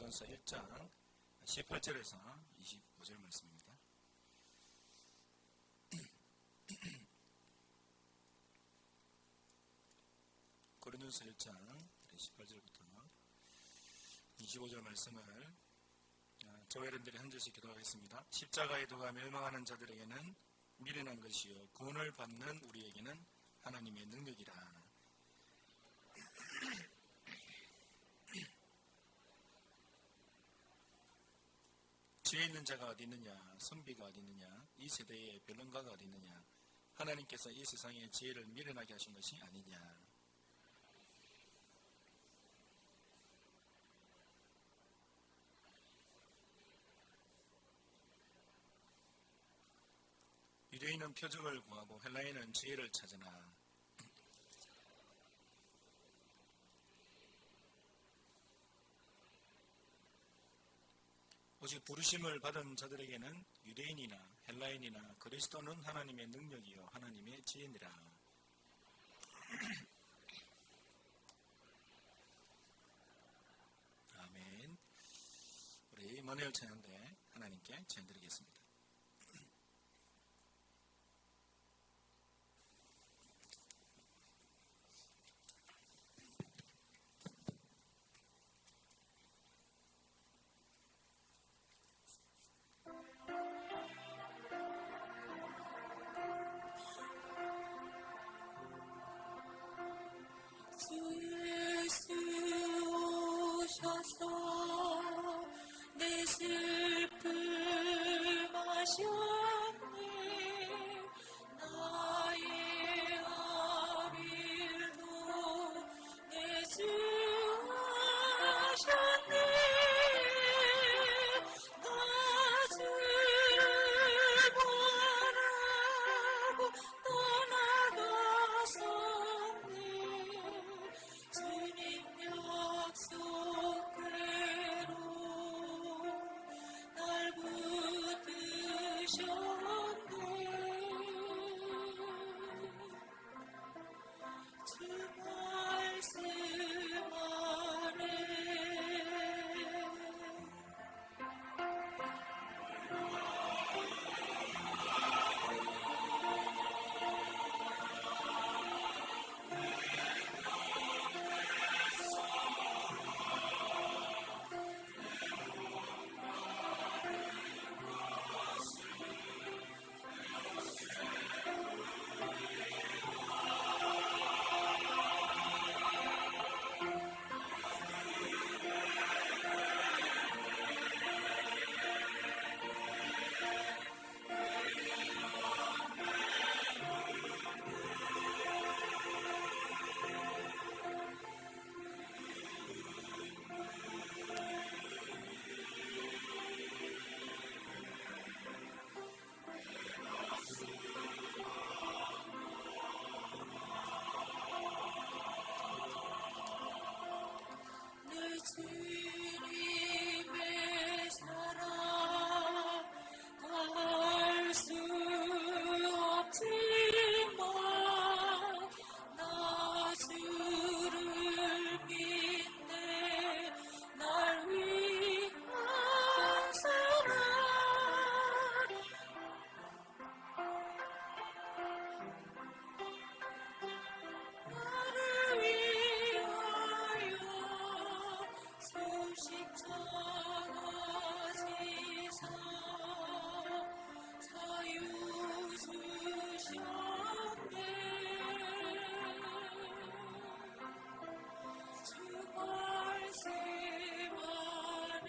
고린도전서 1장 18절에서 25절 말씀입니다. 고린도전서 1장 18절부터 25절 말씀을 저와 여러분들이 한 절씩 기도하겠습니다. 십자가의 도가 멸망하는 자들에게는 미련한 것이요 구원을 받는 우리에게는 하나님의 능력이라. 지혜 있는 자가 어디 있느냐, 선비가 어디 있느냐, 이 세대의 변론가가 어디 있느냐. 하나님께서 이 세상의 지혜를 미련하게 하신 것이 아니냐. 유대인은 표적을 구하고 헬라인은 지혜를 찾으나 오직 부르심을 받은 자들에게는 유대인이나 헬라인이나 그리스도는 하나님의 능력이요 하나님의 지혜니라. 아멘. 우리 임마누엘 찬양대 하나님께 찬양드리겠습니다. 예수 오셔서 내 슬픔 하셨네. 나의 아밀도 내주 하셨네. 나 주를 바라고 떠나가셨네. 주님 약속대로 날 붙드셨네. 주 말씀 안에 내 주님의 사랑 다할 수 없지만 나 주를 믿네. 날 위한 사랑 나를 위하여 수십자가 지사 자유 주셨네. 주 말씀 안에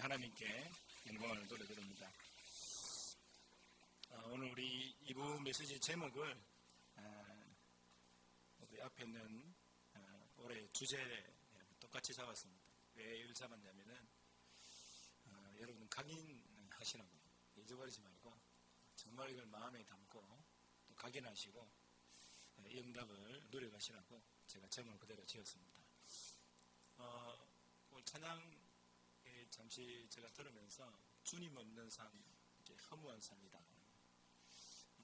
하나님께 영광을 돌려드립니다. 오늘 우리 이부 메시지 제목을 우리 앞에 있는 올해 주제 똑같이 잡았습니다. 왜 이걸 잡았냐면은 여러분 각인하시라고요. 잊어버리지 말고 정말 이걸 마음에 담고 또 각인하시고 이 응답을 누려가시라고 제가 제목을 그대로 지었습니다. 오늘 찬양 잠시 제가 들으면서 주님 없는 삶, 이렇게 허무한 삶이다.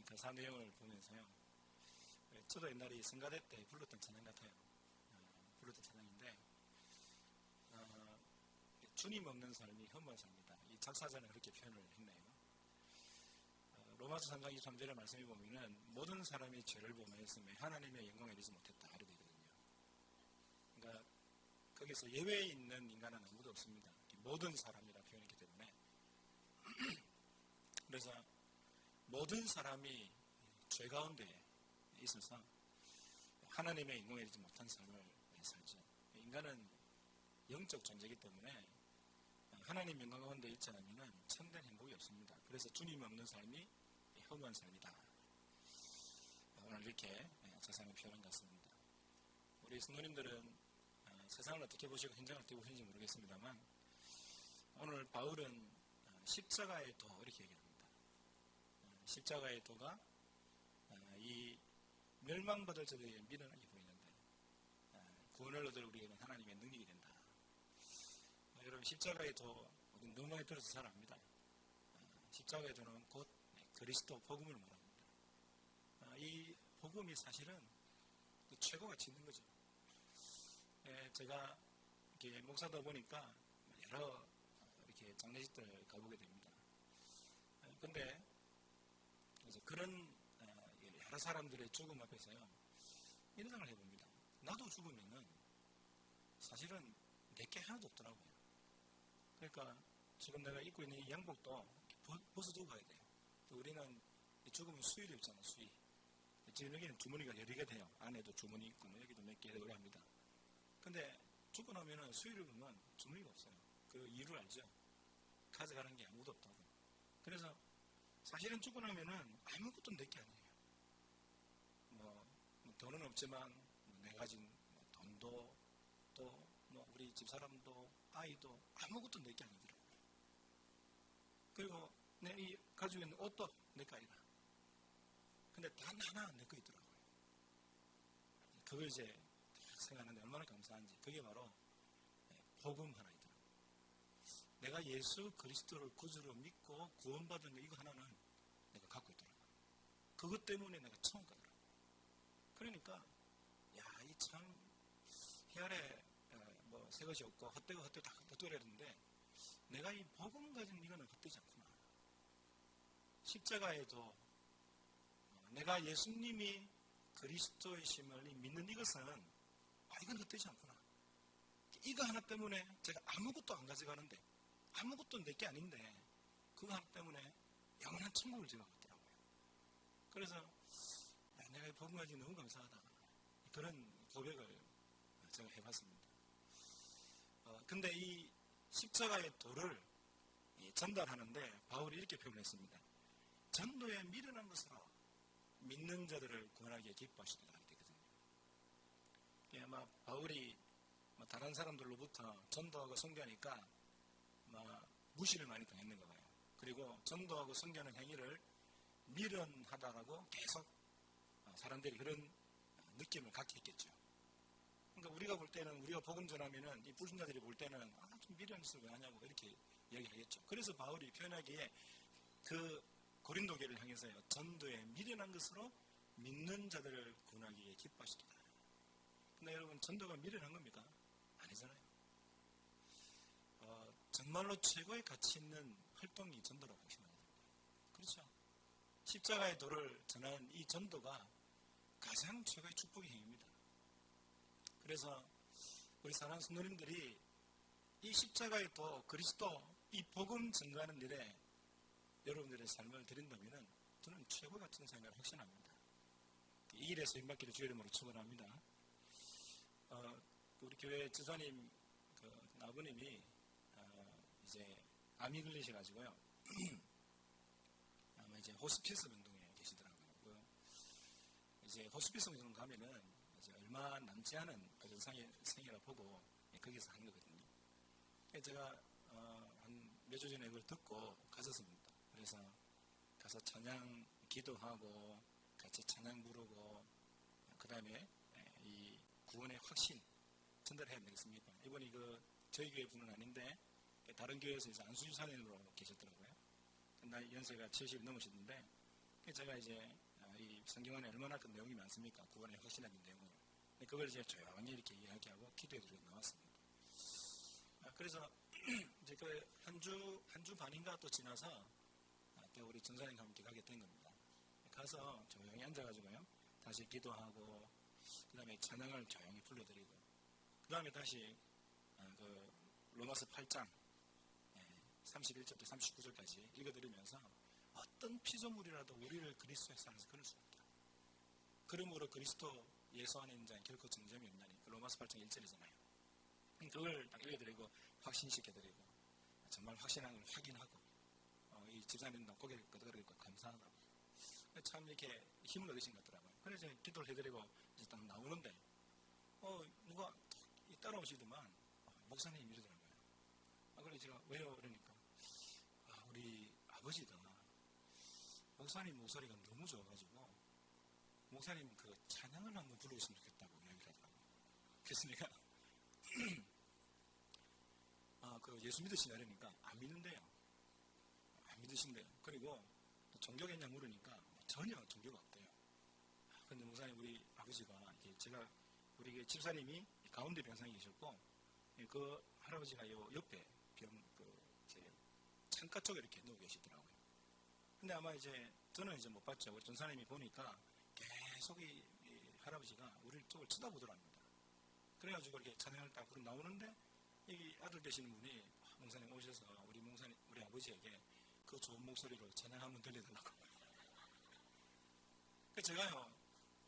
가사 내용을 보면서요. 저도 옛날에 성가대 때 불렀던 찬양 같아요. 불렀던 찬양인데 주님 없는 삶이 허무한 삶이다. 이 작사자는 그렇게 표현을 했네요. 로마서 3장 23절의 말씀에 보면은 모든 사람이 죄를 범하였으며 하나님의 영광을 이루지 못했다. 이렇게 되거든요. 그러니까 거기서 예외에 있는 인간은 아무도 없습니다. 모든 사람이라 표현했기 때문에 그래서 모든 사람이 죄 가운데 있어서 하나님의 영광을 이루지 못한 삶을 살죠. 인간은 영적 존재이기 때문에 하나님 영광 가운데 있지 않으면 참된 행복이 없습니다. 그래서 주님 없는 삶이 허무한 삶이다. 오늘 이렇게 세상을 표현한 것 같습니다. 우리 성도님들은 세상을 어떻게 보시고 현장을 어떻게 보시는지 모르겠습니다만 오늘 바울은 십자가의 도 이렇게 얘기합니다. 십자가의 도가 이 멸망받을 자들에게 미련하게 보이는데 구원을 얻을 우리에게는 하나님의 능력이 된다. 여러분 십자가의 도 너무 많이 들어서 잘 압니다. 십자가의 도는 곧 그리스도 복음을 말합니다. 이 복음이 사실은 최고 가치 있는 거죠. 제가 이렇게 목사다 보니까 여러 이렇게 장례식들 가보게 됩니다. 근데 그런 여러 사람들의 죽음 앞에서요 이런 생각을 해봅니다. 나도 죽으면은 사실은 내게 하나도 없더라고요. 그러니까 지금 내가 입고 있는 이 양복도 벗어두고 가야 돼요. 우리는 죽으면 수의를 입잖아. 수의. 지금 여기는 주머니가 여러 개 돼요. 안에도 주머니 있고 여기도 몇 개 되고 합니다. 근데 죽고 나면은 수의를 보면 주머니가 없어요. 그 이유를 알죠? 가져가는 게 아무도 없다고. 그래서 사실은 죽고 나면은 아무것도 내 게 아니에요. 돈은 없지만 내 가진 돈도 또 우리 집사람도 아이도 아무것도 내 게 아니더라고요. 그리고 내 이 가지고 있는 옷도 내 거 아니다. 근데 단 하나 내 거 있더라고요. 그걸 이제 생각하는데 얼마나 감사한지. 그게 바로 복음 하나이더라고요. 내가 예수 그리스도를 구주로 믿고 구원받은 거 이거 하나는 내가 갖고 있더라고요. 그것 때문에 내가 처음 가더라고요. 그러니까 이 참 희아래 새 것이 없고 헛되고 다 헛되려는데 내가 이 복음 가진 이거는 헛되지 않구나. 십자가에도 내가 예수님이 그리스도이심을 믿는 이것은 이건 헛되지 않구나. 이거 하나 때문에 제가 아무것도 안 가져가는데 아무것도 내 게 아닌데 그거 하나 때문에 영원한 천국을 제가 갖더라고요. 그래서 내가 이 복음 가지고 너무 감사하다. 그런 고백을 제가 해봤습니다. 근데 이 십자가의 도를 전달하는데 바울이 이렇게 표현했습니다. 전도에 미련한 것으로 믿는 자들을 구원하기에 기뻐하시다. 아마 바울이 다른 사람들로부터 전도하고 선교하니까 무시를 많이 당했는 거 봐요. 그리고 전도하고 선교하는 행위를 미련하다라고 계속 사람들이 그런 느낌을 갖게 했겠죠. 그러니까 우리가 볼 때는 우리가 복음 전하면은 이 불신자들이 볼 때는 좀 미련스러워 왜 하냐고 이렇게 이야기하겠죠. 그래서 바울이 표현하기에 그 고린도 교회를 향해서요 전도에 미련한 것으로 믿는 자들을 구원하기에 기뻐하시다. 근데 여러분 전도가 미련한 겁니까? 아니잖아요. 정말로 최고의 가치 있는 활동이 전도라고 보시면 됩니다. 그렇죠? 십자가의 도를 전하는 이 전도가 가장 최고의 축복의 행위입니다. 그래서 우리 사랑하는 성도님들이 이 십자가의 도 그리스도 이 복음 전가하는 일에 여러분들의 삶을 드린다면 저는 최고 같은 생각을 확신합니다. 이 일에 쓰임받기를 주의 이름으로 축원합니다. 우리 교회 지사님 아버님이 이제 암이 걸리셔가지고요. 아마 이제 호스피스 병동에 계시더라고요. 이제 호스피스 병동 가면은 이제 얼마 남지 않은 그런 생이라 보고 거기서 한 거거든요. 제가 한 몇 주 전에 그걸 듣고 갔었습니다. 그래서 가서 찬양 기도하고 같이 찬양 부르고 그 다음에 이 구원의 확신 전달해야 되겠습니까? 이번이 저희 교회 분은 아닌데 다른 교회에서 이제 안수주사님으로 계셨더라고요. 연세가 70이 넘으셨는데 제가 이제 이 성경 안에 얼마나 그 내용이 많습니까? 구원의 확신하는 내용을. 그걸 이제 조용히 이렇게 이야기하고 기도해드리고 나왔습니다. 그래서 이제 한 주 반인가 또 지나서 또 우리 전사님과 함께 가게 된 겁니다. 가서 조용히 앉아가지고요. 다시 기도하고 그 다음에 찬양을 조용히 불러드리고 그 다음에 다시 로마서 8장 31절부터 39절까지 읽어드리면서 어떤 피조물이라도 우리를 그리스도의 안에서 끊을 수 없다. 그러므로 그리스도 예수 안에 있는 자는 결코 정죄함이 없나니 로마서 8장 1절이잖아요. 그걸 딱 읽어드리고 확신시켜드리고 정말 확신한 걸 확인하고 이 집사님도 고개를 끄덕거리고 감사하다고 참 이렇게 힘을 얻으신 것 같더라고요. 그래서 기도를 해드리고 이제 딱 나오는데 누가 따라오시더만 목사님 이러더라고요. 그래 제가 왜요? 그러니까 우리 아버지가 목사님 목소리가 너무 좋아가지고 목사님 그 찬양을 한번 불러주시면 좋겠다고 이야기를 하더라고요. 그래서 내가 예수 믿으시냐니까 안 믿는데요. 안 믿으신대요. 그리고 종교겠냐 물으니까 전혀 종교가 없대요. 근데 목사님 우리 아버지가 우리 집사님이 가운데 병상에 계셨고 그 할아버지가 요 옆에 창가 쪽에 이렇게 누워 계시더라고요. 근데 아마 이제 저는 이제 못 봤죠. 우리 전사님이 보니까 계속 이 할아버지가 우리 쪽을 쳐다보더랍니다. 그래가지고 이렇게 찬양을 딱 부르고 나오는데 이 아들 되시는 분이 목사님 오셔서 우리 아버지에게 그 좋은 목소리로 찬양 한번 들려달라고. 그래서 제가요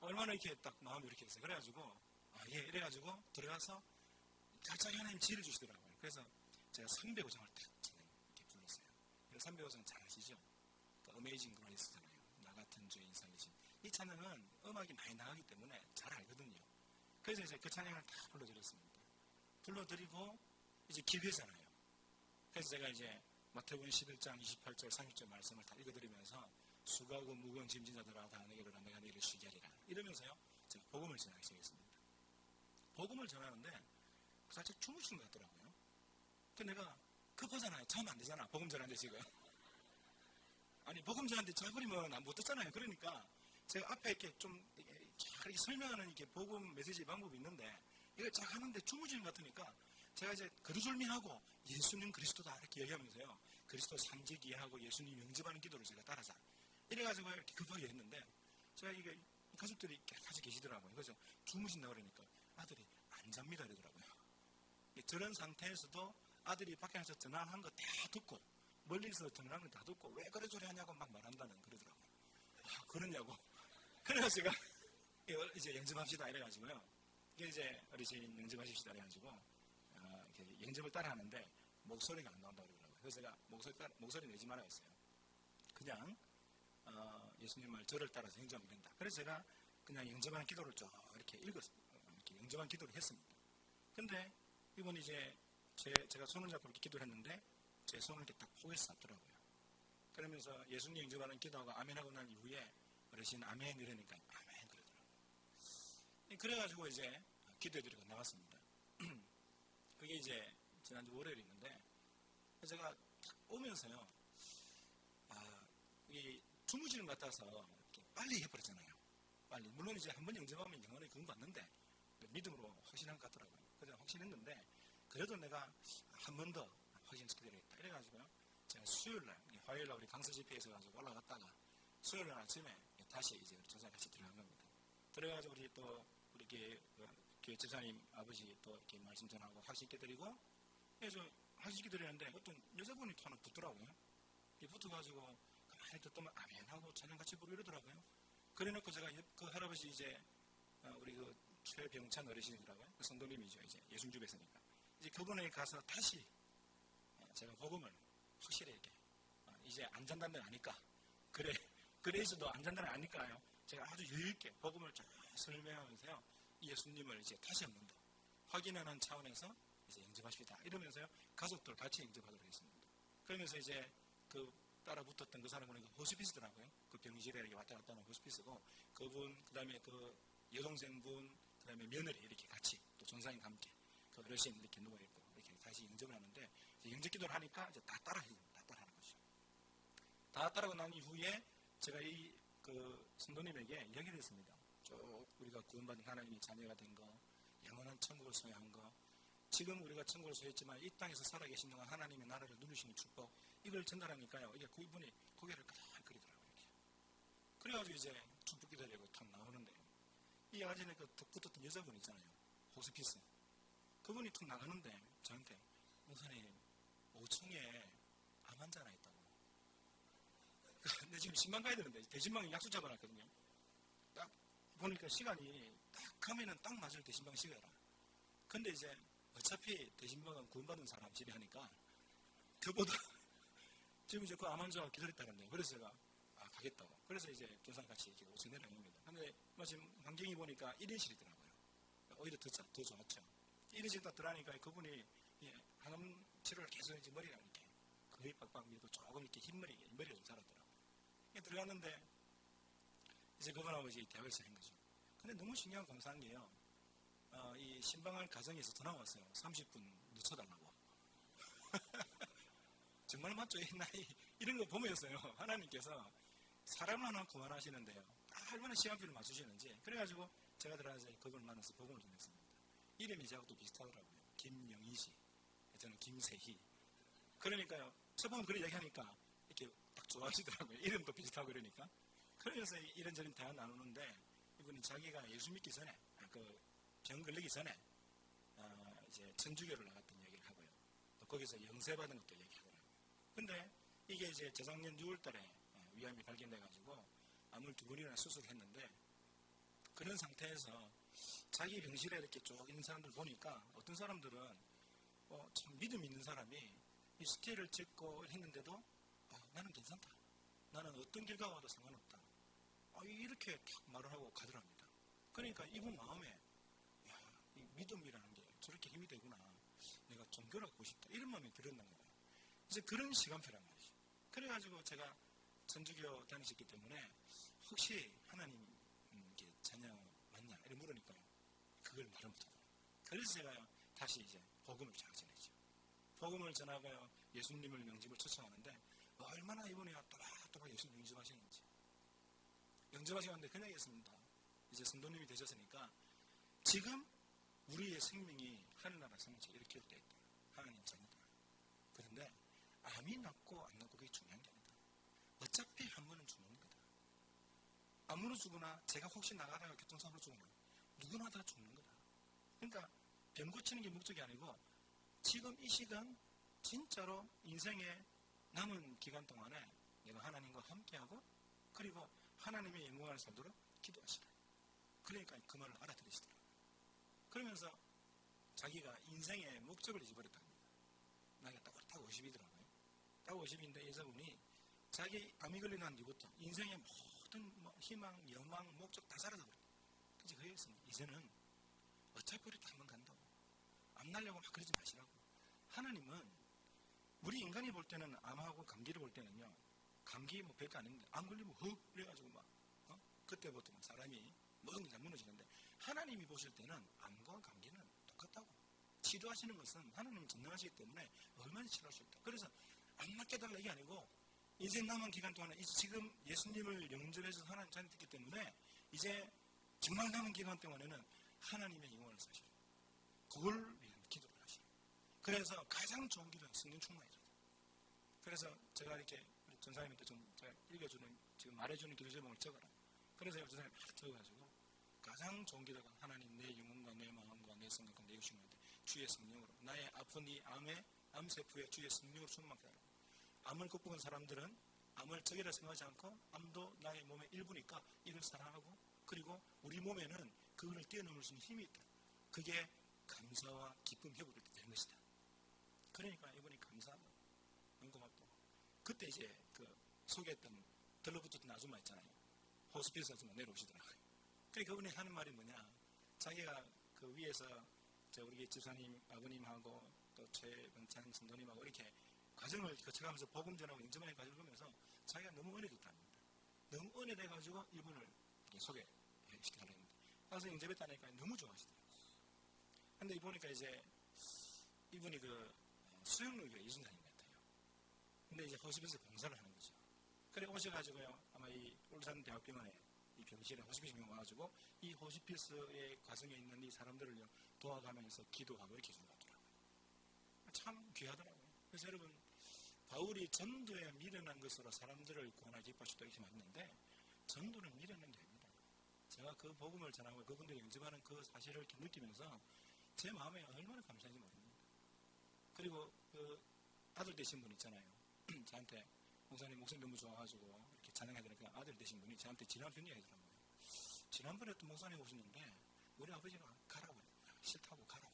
얼마나 이렇게 딱 마음이 이렇게 했어요. 그래가지고 이래가지고 들어가서 갑자기 하나님 지혜를 주시더라고요. 그래서 제가 305장을 딱 이렇게 불렀어요. 305장 잘 아시죠? 어메이징 그레이스잖아요. 나 같은 죄인 살리신. 이 찬양은 음악이 많이 나가기 때문에 잘 알거든요. 그래서 이제 그 찬양을 다 불러드렸습니다. 불러드리고 이제 기회잖아요. 그래서 제가 이제 마태복음 11장 28절 30절 말씀을 다 읽어드리면서 수고하고 무거운 짐진 자들아 다 내게로 내가 너희를 쉬게 하리라 이러면서요 제가 복음을 전하기 시작했습니다. 복음을 전하는데 살짝 주무시는 것 같더라고요. 근데 내가 급하잖아요. 자면 안 되잖아. 복음 전하는데 지금. 아니 복음 전하는데 자버리면 못 듣잖아요. 그러니까 제가 앞에 이렇게 좀 잘 설명하는 이렇게 복음 메시지 방법이 있는데 이걸 쫙 하는데 주무시는 것 같으니까 제가 이제 거두절미하고 예수님 그리스도다 이렇게 얘기하면서요. 그리스도 상지기하고 예수님 영접하는 기도를 제가 따라서 이래가지고 이렇게 급하게 했는데 제가 이게 가족들이 같이 계시더라고요. 그래서 주무신다고 그러니까 아들이 안 잡니다 이러더라고요. 저런 상태에서도 아들이 밖에 나서 전화한 거 다 듣고 멀리서 전화한 거 다 듣고 왜 그래 저래 하냐고 막 말한다는 그러더라고요. 그러냐고. 그래서 제가 이제 영접합시다 이래가지고요. 이제 어르신 영접하십시다 이래가지고 이렇게 영접을 따라 하는데 목소리가 안 나온다고 그러더라고요. 그래서 제가 목소리 내지 말아야 했어요. 그냥 예수님 말 저를 따라서 영접하면 된다. 그래서 제가 그냥 영접하는 기도를 쭉 이렇게 읽었어요. 이렇게 영접하는 기도를 했습니다. 근데 이번 이제 제가 손을 잡고 이렇게 기도를 했는데 제 손을 이렇게 딱 포개서 잡더라고요. 그러면서 예수님 영접하는 기도하고 아멘하고 난 이후에 어르신 아멘 이러니까 아멘 그러더라고요. 그래가지고 이제 기도해드리고 나갔습니다. 그게 이제 지난주 월요일인데 제가 딱 오면서요 이 주무시는 것 같아서 빨리 해버렸잖아요. 빨리. 물론 이제 한번 영접하면 영원히 구원 받는데 믿음으로 확신한 것 같더라고요. 그래서 확신했는데 그래도 내가 한 번 더 확신시켜드리겠다. 이래가지고요. 제가 수요일날, 화요일날 우리 강서 집회에서 가지고 올라갔다가 수요일날 아침에 다시 이제 조사 같이 들어간 겁니다. 들어가가지고 우리 교회 집사님 아버지 또 이렇게 말씀 전하고 확신시켜드리고 그래서 확신시켜드리는데 어떤 여자분이 하나 붙더라고요. 붙어가지고 가만히 듣더만 아멘하고 찬양 같이 부르고 이러더라고요. 그래놓고 제가 그 할아버지 이제 우리 최병찬 어르신이더라고요. 그 성도님이죠. 이제 예순주배서니까. 이제 그분에게 가서 다시 제가 복음을 확실히 이렇게 이제 안 잔다는 데는 아니까 그래 있어도 안 잔다는 아니까요. 제가 아주 여유있게 복음을 쫙 설명하면서요, 예수님을 이제 다시 한 번 더 확인하는 차원에서 이제 영접하십니다 이러면서요, 가족들 같이 영접하도록 했습니다. 그러면서 이제 그 따라 붙었던 그 사람은 호스피스더라고요. 그 병실에 이렇게 왔다 갔다 하는 호스피스고, 그분, 그 다음에 그 여동생분, 그 다음에 며느리 이렇게 같이 또 전사님과 함께 그 어르신 이렇게 누워있고 이렇게 다시 영접을 하는데, 영접 기도를 하니까 이제 다 따라하는 거죠. 다 따라하고 난 이후에 제가 이 그 성도님에게 얘기를 했습니다. 쭉 우리가 구원받은 하나님의 자녀가 된 거, 영원한 천국을 소유한 거, 지금 우리가 천국을 소유했지만 이 땅에서 살아계신 동안 하나님의 나라를 누리시는 축복, 이걸 전달하니까요, 이게 그분이 고개를 끄덕거리더라고요. 이렇게. 그래가지고 이제 축복 기도하려고 탁 나오는데, 이 아까 전에 그 붙었던 여자분 있잖아요, 호스피스. 그분이 툭 나가는데 저한테, 목사님 5층에 암 환자 하나 있다고. 근데 지금 신방 가야 되는데 대신방에 약속 잡아놨거든요. 딱 보니까 시간이 딱 가면은 딱 맞을 대신방 시간이라. 근데 이제 어차피 대신방은 구원받은 사람 지리하니까 그보다 지금 이제 그 암 환자가 기다렸다는데, 그래서 제가 가겠다고. 그래서 이제 교사같이 이렇게 5층 내려간 겁니다. 근데 마침 환경이 보니까 1인실이더라고요. 오히려 더 좋았죠. 1인실 딱 들어가니까 그분이 항암 치료를 계속 이제 머리가 이렇게 거의 빡빡 밀고 조금 이렇게 머리가 좀 살았더라고요. 들어갔는데 이제 그분하고 이제 대화를 시작한 거죠. 근데 너무 신기한 감사한 게요, 이 신방할 가정에서 전화가 왔어요. 30분 늦춰달라고. 정말 맞죠? 이 나이 이런 거 보면서요, 하나님께서 사람을 하나 구원하시는데요, 얼마나 시간표를 맞추시는지. 그래가지고 제가 들어가서 그분을 만나서 복음을 전했습니다. 이름이 저하고 또 비슷하더라고요. 김영희 씨, 저는 김세희. 그러니까요, 저번에 그런 얘기하니까 이렇게 딱 좋아하시더라고요. 이름도 비슷하고 그러니까. 그러면서 이런저런 대화 나누는데, 이분이 자기가 예수 믿기 전에, 병 걸리기 전에 이제 천주교를 나갔던 얘기를 하고요. 또 거기서 영세받은 것도 얘기하더라고요. 근데 이게 이제 재작년 6월달에 위암이 발견돼가지고 암을 2번이나 수술을 했는데, 그런 상태에서 자기 병실에 이렇게 쭉 있는 사람들 보니까 어떤 사람들은 참 믿음 있는 사람이 이 스테이를 찍고 했는데도 나는 괜찮다, 나는 어떤 길가 와도 상관없다, 이렇게 딱 말을 하고 가더랍니다. 그러니까 이분 마음에 이 믿음이라는 게 저렇게 힘이 되구나, 내가 종교를 하고 싶다, 이런 마음이 들었는 거예요. 이제 그런 시간표란 말이죠. 그래가지고 제가 천주교 다니셨기 때문에 혹시 하나님 자녀 맞냐 이렇게 물으니까요, 그걸 말을 못하더라고요. 그래서 제가요 다시 이제 복음을 잘 전했죠. 복음을 전하고요, 예수님을 영접을 초청하는데 얼마나 이분이 또박또박 예수님 영접하시는지. 영접하시는데 그냥 했습니다. 이제 성도님이 되셨으니까 지금 우리의 생명이 하늘나라 생명체 일으킬 때 있다, 하나님 자녀다. 그런데 암이 낫고 안 낫고 그게 중요한 게 아니다. 어차피 한 번은 죽는 거다. 암으로 죽으나 제가 혹시 나가다가 교통사고로 죽으나 누구나 다 죽는 거다. 그러니까 병 고치는 게 목적이 아니고 지금 이 시간 진짜로 인생의 남은 기간 동안에 내가 하나님과 함께하고 그리고 하나님의 영광을 살도록 기도하시라. 그러니까 그 말을 알아들으시더라고요. 그러면서 자기가 인생의 목적을 잊어버렸답니다. 나이가 딱 50이더라고요. 딱 50인데 여자분이 자기 암이 걸리는 한 뒤부터 인생의 모든 희망, 여망, 목적 다 사라져버렸다. 그래서 그 얘기했습니다. 이제는 어차피 우리 다 한번 간다고. 암 날려고 막 그러지 마시라고. 하나님은 우리 인간이 볼 때는 암하고 감기를 볼 때는요, 감기 뭐 별거 아닌데 암 걸리면 헉 그래가지고 막 그때부터 사람이 모든 게 다 무너지는데, 하나님이 보실 때는 암과 감기는 똑같다고. 치료하시는 것은 하나님이 전능하시기 때문에 얼마든지 치료할 수 있다. 그래서 안 낫게 달라 이게 아니고 인생 남은 기간 동안에 지금 예수님을 영접해서 하나님 자녀 됐기 때문에 이제 정말 남은 기간 동안에는 하나님의 영광을 사시라. 그걸 위한 기도를 하시라. 그래서 가장 좋은 기도는 성령 충만이다. 그래서 제가 이렇게 우리 전사님한테 좀 제가 읽어주는, 지금 말해주는 기도 제목을 적어라. 그래서 전사님이 막 적어가지고 가장 좋은 기도가 하나님 내 영혼과 내 마음과 내 생각과 내 육신한테 주의 성령으로 나의 아픈 이 암세포에 주의 성령으로 충만케 하라. 암을 극복한 사람들은 암을 적이라 생각하지 않고 암도 나의 몸의 일부니까 이를 사랑하고 그리고 우리 몸에는 그걸 뛰어넘을 수 있는 힘이 있다. 그게 감사와 기쁨 회복일 때 되는 것이다. 그러니까 이분이 감사하고 너무 고맙다고 그때 이제 그 소개했던 들러붙었던 아줌마 있잖아요. 호스피스 아줌마 내려오시더라고요. 그러니까 그분이 하는 말이 뭐냐, 자기가 그 위에서 우리 집사님 아버님하고 또 최병찬 성도님하고 이렇게 과정을 거쳐가면서 복음 전하고 영접하는 과정을 보면서 자기가 너무 은혜됐답니다. 너무 은혜돼가지고 이분을 소개시켜달라고 했는데, 가서 영접했다니까 너무 좋아하시더라고요. 근데 보니까 이제 이분이 그 수영로교회 이순자님 같아요. 근데 이제 호스피스 봉사를 하는 거죠. 그래 오셔가지고요, 아마 이 울산 대학병원에 이 병실에 호스피스 병원 와가지고 이 호스피스의 과정에 있는 이 사람들을 도와가면서 기도하고 이렇게 해준 것 같더라고요. 참 귀하더라고요. 그래서 여러분, 바울이 전도에 미련한 것으로 사람들을 구원하기 기뻐하셨다 이렇게 말했는데, 전도는 미련은 됩니다. 제가 그 복음을 전하고 그분들이 영접하는 그 사실을 이렇게 느끼면서 제 마음에 얼마나 감사한지 모릅니다. 그리고 그 아들 되신 분 있잖아요. 저한테 목사님 너무 좋아가지고 이렇게 찬양해드리니까 아들 되신 분이 저한테 지난번 얘기하더라고요. 지난번에 또 목사님 오셨는데 우리 아버지가 가라고 싫다고 가라고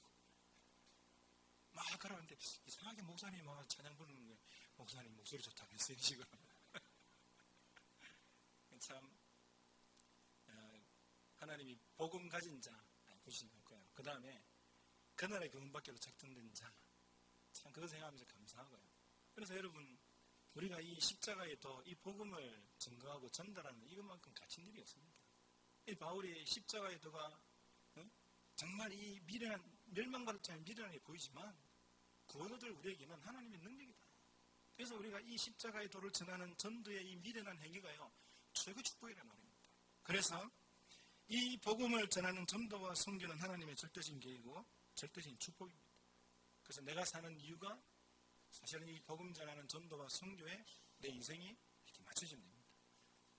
막 가라고 했는데 이상하게 목사님 막 찬양 부르는 거예요. 목사님 목소리 좋다면서 이 식으로. 참 하나님이 복음 가진 자 보시면 할 거예요. 그 다음에 그날의 구원받기로 작정된 자, 참 그거 생각하면서 감사하고요. 그래서 여러분, 우리가 이 십자가에 또 이 복음을 증거하고 전달하는 이것만큼 갇힌 일이 없습니다. 이 바울이 십자가에 도가 정말 이 멸망받을 자의 미련하게 보이지만 구원 얻을 우리에게는 하나님의 능력이다. 그래서 우리가 이 십자가의 도를 전하는 전도의 이 미련한 행위가요, 최고 축복이라는 말입니다. 그래서 이 복음을 전하는 전도와 선교는 하나님의 절대적인 계획이고 절대적인 축복입니다. 그래서 내가 사는 이유가 사실은 이 복음 전하는 전도와 선교에 내 인생이 이렇게 맞춰지면 됩니다.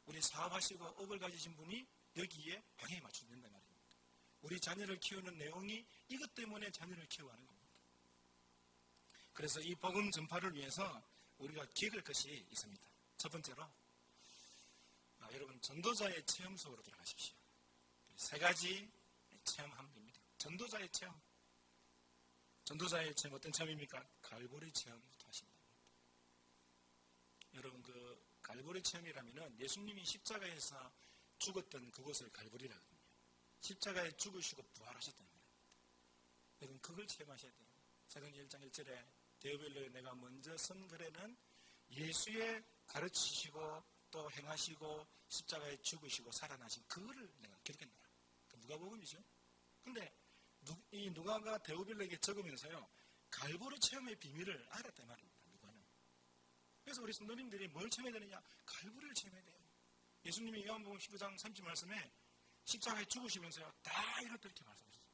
우리 사업하시고 업을 가지신 분이 여기에 방향이 맞춰지면 된단 말입니다. 우리 자녀를 키우는 내용이 이것 때문에 자녀를 키워가는 겁니다. 그래서 이 복음 전파를 위해서 우리가 기억할 것이 있습니다. 첫 번째로 여러분, 전도자의 체험 속으로 들어가십시오. 세 가지 체험하면 됩니다. 전도자의 체험. 전도자의 체험 어떤 체험입니까? 갈보리 체험부터 하시면 됩니다. 여러분, 그 갈보리 체험이라면은 예수님이 십자가에서 죽었던 그곳을 갈보리라거든요. 십자가에 죽으시고 부활하셨다는 거예요. 여러분, 그걸 체험하셔야 돼요. 사도행전 1장 1절에 데오빌로에 내가 먼저 선 글에는 예수의 가르치시고 또 행하시고 십자가에 죽으시고 살아나신 그거를 내가 기록했노라. 누가복음이죠. 근데 이 누가가 데오빌로에게 적으면서요, 갈보리 체험의 비밀을 알았단 말입니다. 누가는. 그래서 우리 성도님들이 뭘 체험해야 되느냐? 갈보리를 체험해야 돼요. 예수님이 요한복음 19장 30절 말씀에 십자가에 죽으시면서요, 다 이렇다 이렇게 말씀하셨어요.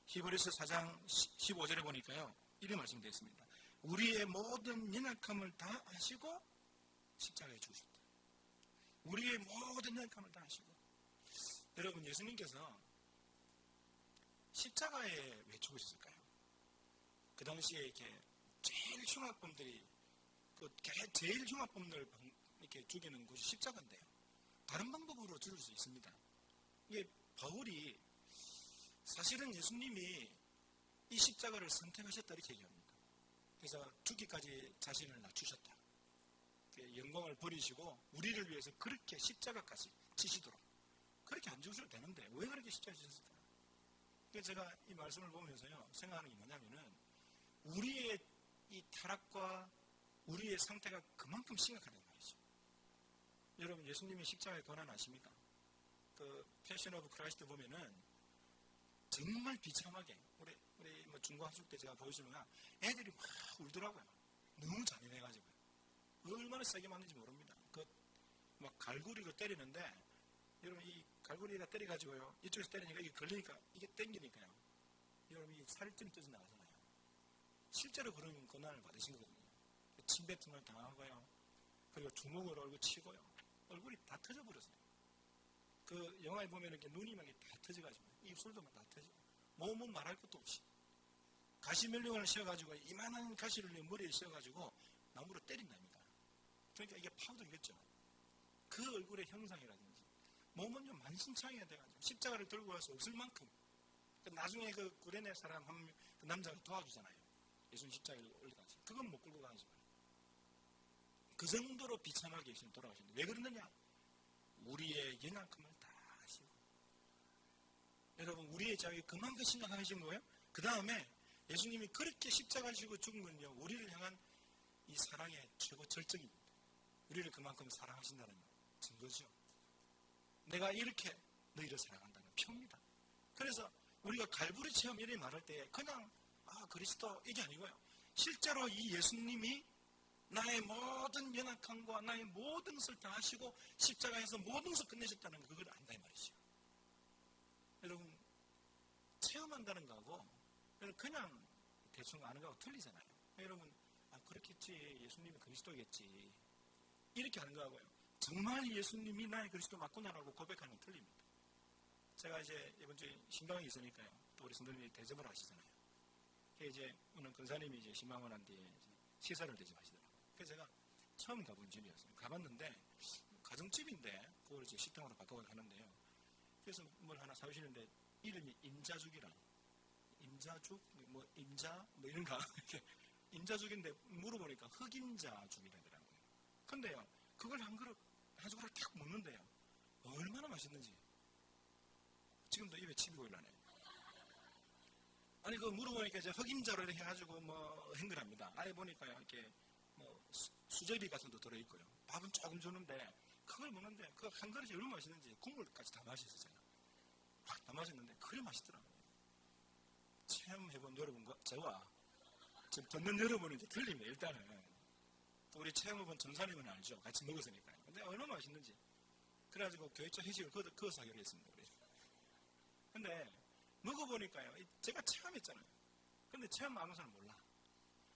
히브리서 4장 15절에 보니까요, 이렇게 말씀되어 있습니다. 우리의 모든 연약함을 다 아시고 십자가에 죽으셨다. 우리의 모든 연약함을 다 아시고. 여러분, 예수님께서 십자가에 왜 죽으셨을까요? 그 당시에 이렇게 제일 흉악범들이 제일 흉악범들 이렇게 죽이는 곳이 십자가인데요. 다른 방법으로 죽일 수 있습니다. 이게 바울이 사실은 예수님이 이 십자가를 선택하셨다 이렇게 얘기합니다. 그래서 죽기까지 자신을 낮추셨다. 영광을 버리시고 우리를 위해서 그렇게 십자가까지 치시도록 그렇게 안 죽으셔도 되는데 왜 그렇게 십자가 지셨을까? 그래서 제가 이 말씀을 보면서요, 생각하는 게 뭐냐면은 우리의 이 타락과 우리의 상태가 그만큼 심각하다는 말이죠. 여러분, 예수님이 십자가의 고난 아십니까? 그 패션 오브 크라이스트 보면은 정말 비참하게 우리 뭐 중고 학습 때 제가 보여주면 애들이 막 울더라고요. 너무 잔인해가지고요. 얼마나 세게 맞는지 모릅니다. 그 막 갈고리로 때리는데 여러분, 이 갈고리에다 때려가지고요, 이쪽에서 때리니까 이게 걸리니까 이게 땡기니까요, 여러분 이 살점이 떠져 나가잖아요. 실제로 그런 고난을 받으신 거거든요. 침뱉음을 당하고요, 그리고 주먹으로 얼굴 치고요, 얼굴이 다 터져버렸어요. 그 영화에 보면 이렇게 눈이 막 다 터져가지고 입술도 막 다 터져. 몸은 말할 것도 없이 가시멜령을 씌워가지고 이만한 가시를 머리에 씌워가지고 나무로 때린답니다. 그러니까 이게 파고들겠죠. 그 얼굴의 형상이라든지 몸은 좀 만신창이가 돼가지고 십자가를 들고 갈 수 없을 만큼. 나중에 그 구레네 사람 그 남자가 도와주잖아요. 예수님 십자가를 올려가지고 그건 못 끌고 가지고. 그 정도로 비참하게 예수님 돌아가셨는데 왜 그러느냐? 우리의 연약함을 다 아시고, 여러분 우리의 자유 그만큼 심각하신 거예요. 그 다음에 예수님이 그렇게 십자가 지고 죽은 건요, 우리를 향한 이 사랑의 최고 절정입니다. 우리를 그만큼 사랑하신다는 증거죠. 내가 이렇게 너희를 사랑한다는 표입니다. 그래서 우리가 갈보리 체험 이렇게 말할 때 그냥 그리스도 이게 아니고요. 실제로 이 예수님이 나의 모든 연약함과 나의 모든 것을 다 하시고 십자가에서 모든 것을 끝내셨다는 거, 그걸 안다 이 말이죠. 여러분 체험한다는 거하고 그냥 대충 아는 거하고 틀리잖아요. 여러분 그렇겠지, 예수님이 그리스도겠지 이렇게 하는 거하고요, 정말 예수님이 나의 그리스도 맞구나라고 고백하는 건 틀립니다. 제가 이제 이번 주에 신방에 있으니까요, 또 우리 성도님이 대접을 하시잖아요. 이제 오늘 권사님이 이제 신방을 한 뒤에 시사를 대접하시더라고요. 그래서 제가 처음 가본 집이었어요. 가봤는데 가정집인데 그걸 이제 식당으로 바꿔서 하는데요. 그래서 뭘 하나 사오시는데 이름이 임자죽이라, 임자죽 임자 이런가 임자죽인데 물어보니까 흑임자죽이라더라고요. 근데요, 그걸 한 그릇 한 숟가락 탁 먹는데요, 얼마나 맛있는지 지금도 입에 침이 고이라네. 아니 그 물어보니까 이제 흑임자로 이렇게 해가지고 한 거랍니다. 아예 보니까요, 이렇게 수제비 같은 것도 들어있고요, 밥은 조금 주는데 그걸 먹는데 그 한 그릇이 얼마나 맛있는지 국물까지 다 마셨어요. 다 마셨는데 그래 맛있더라고요. 체험해본 여러분과 저와 지금 듣는 여러분은 이제 틀립니다. 일단은 또 우리 체험해본 전사님은 알죠. 같이 먹었으니까요. 근데 얼마나 맛있는지. 그래가지고 교회적 회식을 그어서 하기로 했습니다. 근데 먹어보니까요, 제가 체험했잖아요. 근데 체험 아무 사람 몰라.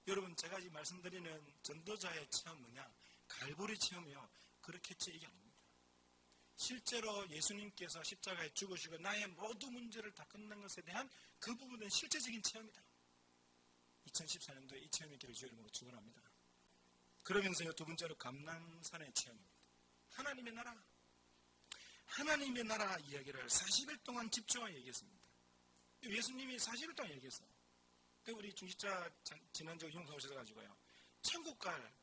여러분 제가 지금 말씀드리는 전도자의 체험 뭐냐, 갈보리 체험이요, 그렇겠지 이게 아닙니다. 실제로 예수님께서 십자가에 죽으시고 나의 모든 문제를 다 끝난 것에 대한 그 부분은 실제적인 체험이다. 2014년도에 이 체험의 길을 주의 이름으로 축원합니다. 그러면서요, 두 번째로 감난산의 체험입니다. 하나님의 나라 이야기를 40일 동안 집중하여 얘기했습니다. 예수님이 40일 동안 얘기했어요. 우리 중직자 지난주 형사 오셔가지고요, 천국 갈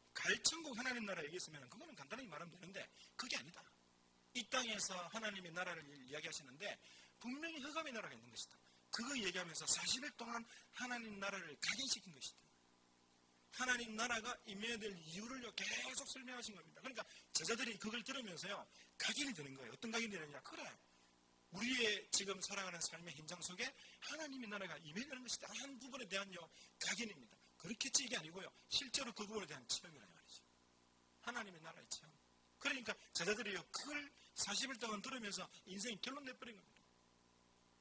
천국 하나님 나라 얘기했으면 그거는 간단하게 말하면 되는데 그게 아니다. 이 땅에서 하나님의 나라를 이야기하시는데 분명히 흑암의 나라가 있는 것이다. 그거 얘기하면서 40일 동안 하나님 나라를 각인시킨 것이다. 하나님 나라가 임해야 될 이유를 계속 설명하신 겁니다. 그러니까 제자들이 그걸 들으면서요, 각인이 되는 거예요. 어떤 각인이 되느냐, 그래, 우리의 지금 살아가는 삶의 현장 속에 하나님의 나라가 임해야 되는 것이다 한 부분에 대한 각인입니다. 그렇겠지 이게 아니고요, 실제로 그 부분에 대한 체험이라는 말이죠. 하나님의 나라의 체험. 그러니까 제자들이요, 그걸 40일 동안 들으면서 인생이 결론 내버린 겁니다.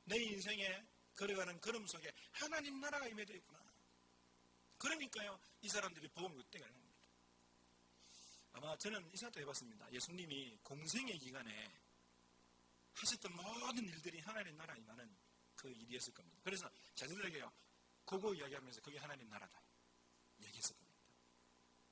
내 인생에 걸어가는 걸음 속에 하나님 나라가 임해져 있구나. 그러니까요, 이 사람들이 복음을 그때 가는 겁니다. 아마 저는 이 생각도 해봤습니다. 예수님이 공생의 기간에 하셨던 모든 일들이 하나님 나라 임하는 그 일이었을 겁니다. 그래서 자녀들에게요, 그거 이야기하면서 그게 하나님 나라다 얘기했을 겁니다.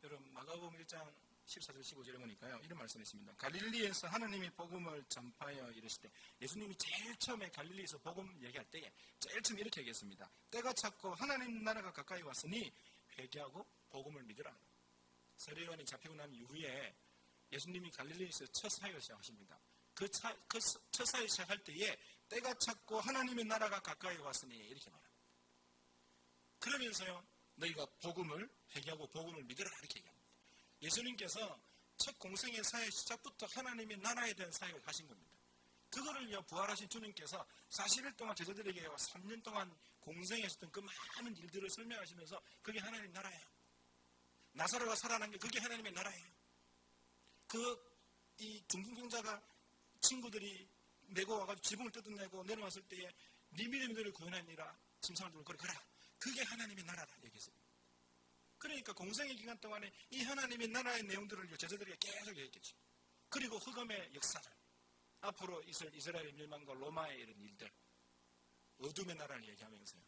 여러분 마가복음 1장 14절 15절에 보니까요, 이런 말씀이 있습니다. 갈릴리에서 하나님이 복음을 전파하여 이르시되, 예수님이 제일 처음에 갈릴리에서 복음 얘기할 때에 제일 처음 이렇게 얘기했습니다. 때가 찼고 하나님 나라가 가까이 왔으니 회개하고 복음을 믿으라. 세례요한이 잡히고 난 이후에 예수님이 갈릴리에서 첫 사역을 시작하십니다. 그 첫 사역 시작할 때에 때가 찼고 하나님의 나라가 가까이 왔으니 이렇게 말합니다. 그러면서요, 너희가 복음을 회개하고 복음을 믿으라 이렇게 얘기합니다. 예수님께서 첫 공생의 사역 시작부터 하나님의 나라에 대한 사역을 하신 겁니다. 그거를요, 부활하신 주님께서 40일 동안 제자들에게 3년 동안 공생했었던 그 많은 일들을 설명하시면서 그게 하나님 나라예요. 나사로가 살아난 게 그게 하나님의 나라예요. 이 중풍병자가 친구들이 메고 와가지고 지붕을 뜯어내고 내려왔을 때에 네 믿음들을 구원하니라 짐승을 들고 그래 가라. 그게 하나님의 나라다 얘기했어요. 그러니까 공생의 기간 동안에 이 하나님의 나라의 내용들을 제자들에게 계속 얘기했겠죠. 그리고 흑암의 역사를, 앞으로 이스라엘의 멸망과 로마의 이런 일들, 어둠의 나라를 얘기하면서요,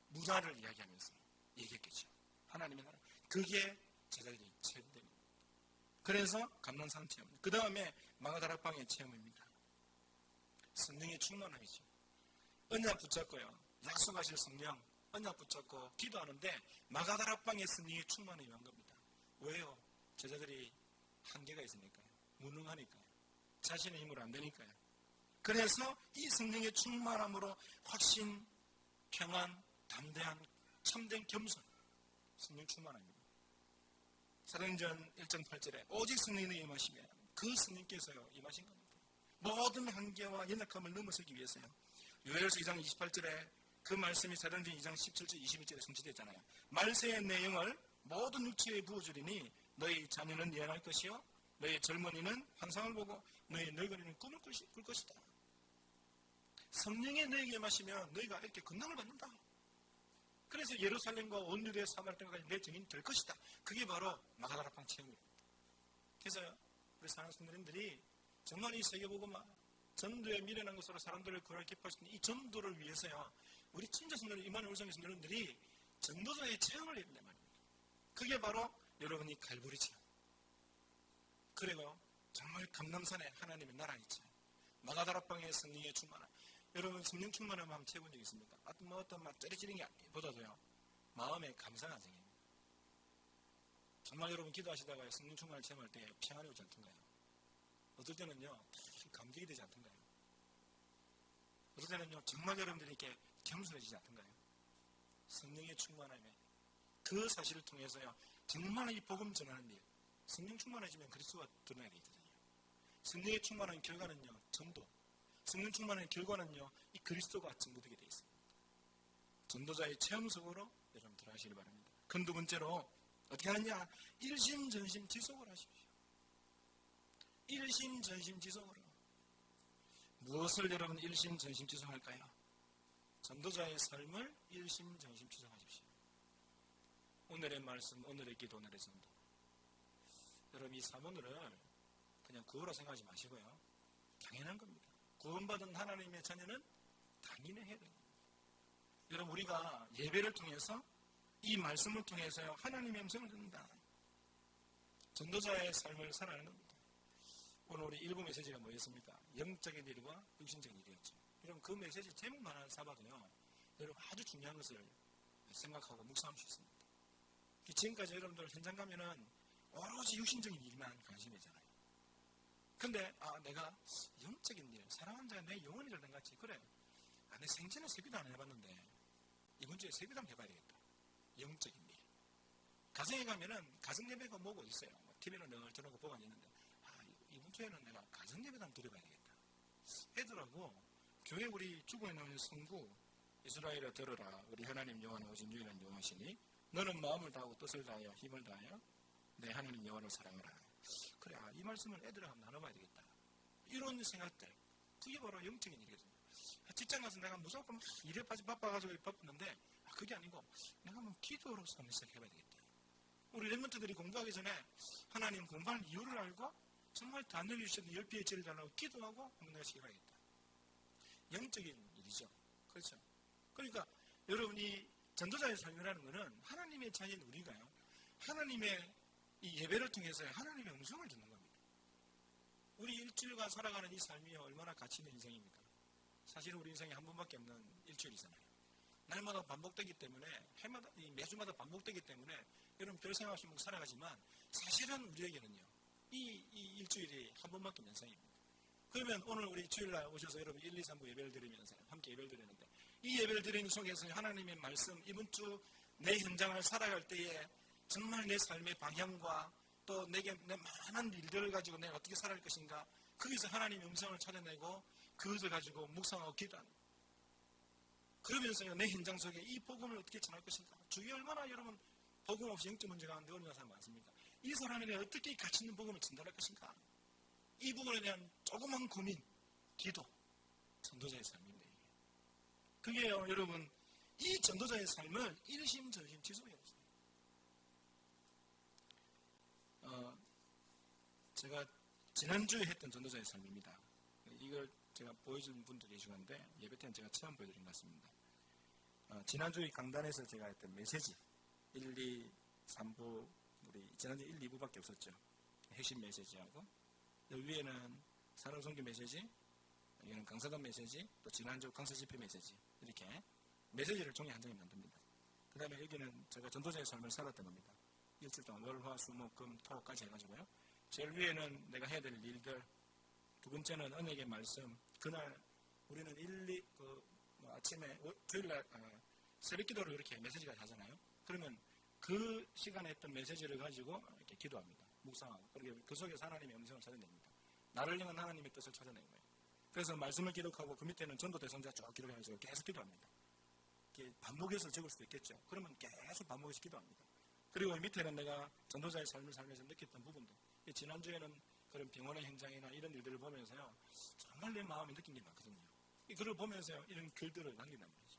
무자를 이야기하면서 얘기했겠죠. 하나님의 나라. 그게 제자들이 체험됩니다. 그래서 감난산 체험. 그 다음에 마가다락방의 체험입니다. 성령의 충만함이죠. 언약 붙잡고요, 약속하실 성령 언약 붙잡고 기도하는데 마가다락방의 성령의 충만함이 임한 겁니다. 왜요? 제자들이 한계가 있으니까요. 무능하니까요. 자신의 힘으로 안 되니까요. 그래서 이 성령의 충만함으로 확신, 평안, 담대한, 참된 겸손, 성령 충만합니다. 사도행전 1장 8절에 오직 성령이 임하시면 그 성령께서요 임하신 겁니다. 모든 한계와 연약함을 넘어서기 위해서요. 요엘서 2장 28절에 그 말씀이 사도행전 2장 17절 21절에 성취됐잖아요. 말세의 내용을 모든 육체에 부어주리니 너희 자녀는 예언할 것이요 너희 젊은이는 환상을 보고 너희 늙은이는 꿈을 꿀 것이다. 성령의 너희에게 임하시면 너희가 이렇게 건강을 받는다. 그래서 예루살렘과 온 유대 사마리아까지 내 증인이 될 것이다. 그게 바로 마가다락방 체험입니다. 그래서 우리 사랑하는 성도님들이 정말 이 세계복음화 전도에 미련한 것으로 사람들을 구원을 기뻐하시는 이 전도를 위해서요. 우리 친자 성도들 임하는 울성의 성도님들이 전도자의 체험을 해야 된단 말입니다. 그게 바로 여러분이 갈보리 체험. 그리고 정말 감람산에 하나님의 나라의 체험. 마가다락방의 성령의 충만함. 여러분 성령 충만함 한번 채워본 적 있습니까? 어떤 막 쩌리찌르는 게 보다도요. 마음에 감사가 생깁니다. 정말 여러분 기도하시다가 성령 충만을 체험할 때 평안이 오지 않던가요? 어떨 때는요. 감격이 되지 않던가요? 어떨 때는요. 정말 여러분들이 이렇게 겸손해지지 않던가요? 성령의 충만함에 그 사실을 통해서요. 정말 이 복음 전하는 일 성령 충만해지면 그리스도가 드러나야 되거든요. 성령의 충만한 결과는요. 전도. 성령 충만한 결과는요. 이 그리스도가 증거되게 되어 있습니다. 전도자의 체험 속으로 여러분 들어가시기 바랍니다. 그럼 두 번째로 어떻게 하느냐? 일심전심 지속을 하십시오. 일심전심 지속으로. 무엇을 여러분 일심전심 지속할까요? 전도자의 삶을 일심전심 지속하십시오. 오늘의 말씀, 오늘의 기도, 오늘의 전도. 여러분 이 사문을 그냥 그거로 생각하지 마시고요. 당연한 겁니다. 구원받은 하나님의 자녀는 당연히 해야 됩니다. 여러분 우리가 예배를 통해서 이 말씀을 통해서요. 하나님의 음성을 듣는다. 전도자의 삶을 살아가는 겁니다. 오늘 우리 일부 메시지가 뭐였습니까? 영적인 일과 육신적인 일이었죠. 여러분 그 메시지 제목만 하나 잡아도요. 여러분 아주 중요한 것을 생각하고 묵상할 수 있습니다. 지금까지 여러분들 현장 가면은 오로지 육신적인 일만 관심이잖아요. 근데 내가 영적인 일, 사랑하는 자가 내 영혼이 되는 같이 그래. 내 생전에 세비도 안 해봤는데 이번 주에 세비도 한번 해봐야 되겠다. 영적인 일. 가정에 가면은 가정 예배가 뭐고 있어요. TV는 늘 저러고 보고 있는데 이번 주에는 내가 가정 예배도 한번 드려봐야 되겠다. 애들하고 교회 우리 주보에 나오는 성구 이스라엘아 들어라. 우리 하나님 여호와는 오직 유일한 여호와시니 너는 마음을 다하고 뜻을 다하여 힘을 다하여 내 하나님 여호와를 사랑하라. 그래, 이 말씀을 애들하고 한번 나눠봐야 되겠다. 이런 생각들, 그게 바로 영적인 일이거든요. 직장 가서 내가 무조건 일에 바빠가지고 바쁘는데 그게 아니고 내가 한번 기도로서 한번 시작해봐야 되겠다. 우리 랩런트들이 공부하기 전에 하나님 공부할 이유를 알고 정말 단을 주시는 10개의 죄를 달라고 기도하고 한번 내가 시작해야겠다. 영적인 일이죠. 그렇죠. 그러니까 여러분이 전도자의 삶이라는 것은 하나님의 자녀인 우리가요. 하나님의 이 예배를 통해서 하나님의 음성을 듣는 겁니다. 우리 일주일간 살아가는 이 삶이 얼마나 가치 있는 인생입니까? 사실 우리 인생이 한 번밖에 없는 일주일이잖아요. 날마다 반복되기 때문에 매주마다 반복되기 때문에 여러분 별 생각 없이 살아가지만 사실은 우리에게는요. 이 일주일이 한 번밖에 없는 인생입니다. 그러면 오늘 우리 주일날 오셔서 여러분 1, 2, 3부 예배를 드리면서 함께 예배를 드리는데 이 예배를 드리는 속에서 하나님의 말씀 이번 주 내 현장을 살아갈 때에 정말 내 삶의 방향과 또 내 많은 일들을 가지고 내가 어떻게 살아갈 것인가 거기서 하나님의 음성을 찾아내고 그것을 가지고 묵상하고 기도하는 그러면서요 내 현장 속에 이 복음을 어떻게 전할 것인가 주위에 얼마나 여러분 복음 없이 영적 문제 가운데 어려운 사람 많습니까? 이 사람에게 어떻게 가치 있는 복음을 전달할 것인가 이 부분에 대한 조그만 고민 기도 전도자의 삶인데 그게요 여러분 이 전도자의 삶을 일심전심 지속해야 돼요. 제가 지난주에 했던 전도자의 삶입니다. 이걸 제가 보여준 분도 계시는데 예배 때는 제가 처음 보여드린 것 같습니다. 지난주에 강단에서 제가 했던 메시지 1, 2, 3부 우리 지난주 1, 2부밖에 없었죠. 핵심 메시지하고 여기 위에는 산업선교 메시지 여기는 강사단 메시지 또 지난주 강사집회 메시지 이렇게 메시지를 종이 한 장에 만듭니다. 그 다음에 여기는 제가 전도자의 삶을 살았던 겁니다. 일주일 동안 월, 화, 수, 목, 금, 토까지 해가지고요. 제일 위에는 내가 해야 될 일들, 두 번째는 언약의 말씀. 그날 우리는 아침에 주일날 새벽 기도로 이렇게 메시지가 하잖아요. 그러면 그 시간에 했던 메시지를 가지고 이렇게 기도합니다. 묵상하고. 그리고 그 속에서 하나님의 음성을 찾아냅니다. 나를 향한 하나님의 뜻을 찾아내는 거예요. 그래서 말씀을 기록하고 그 밑에는 전도 대성자 쭉 기록해가지고 계속 기도합니다. 이렇게 반복해서 적을 수도 있겠죠. 그러면 계속 반복해서 기도합니다. 그리고 밑에는 내가 전도자의 삶을 살면서 느꼈던 부분들. 지난주에는 그런 병원의 현장이나 이런 일들을 보면서요. 정말 내 마음에 느낀 게 많거든요. 이 글을 보면서요. 이런 글들을 남긴단 말이죠.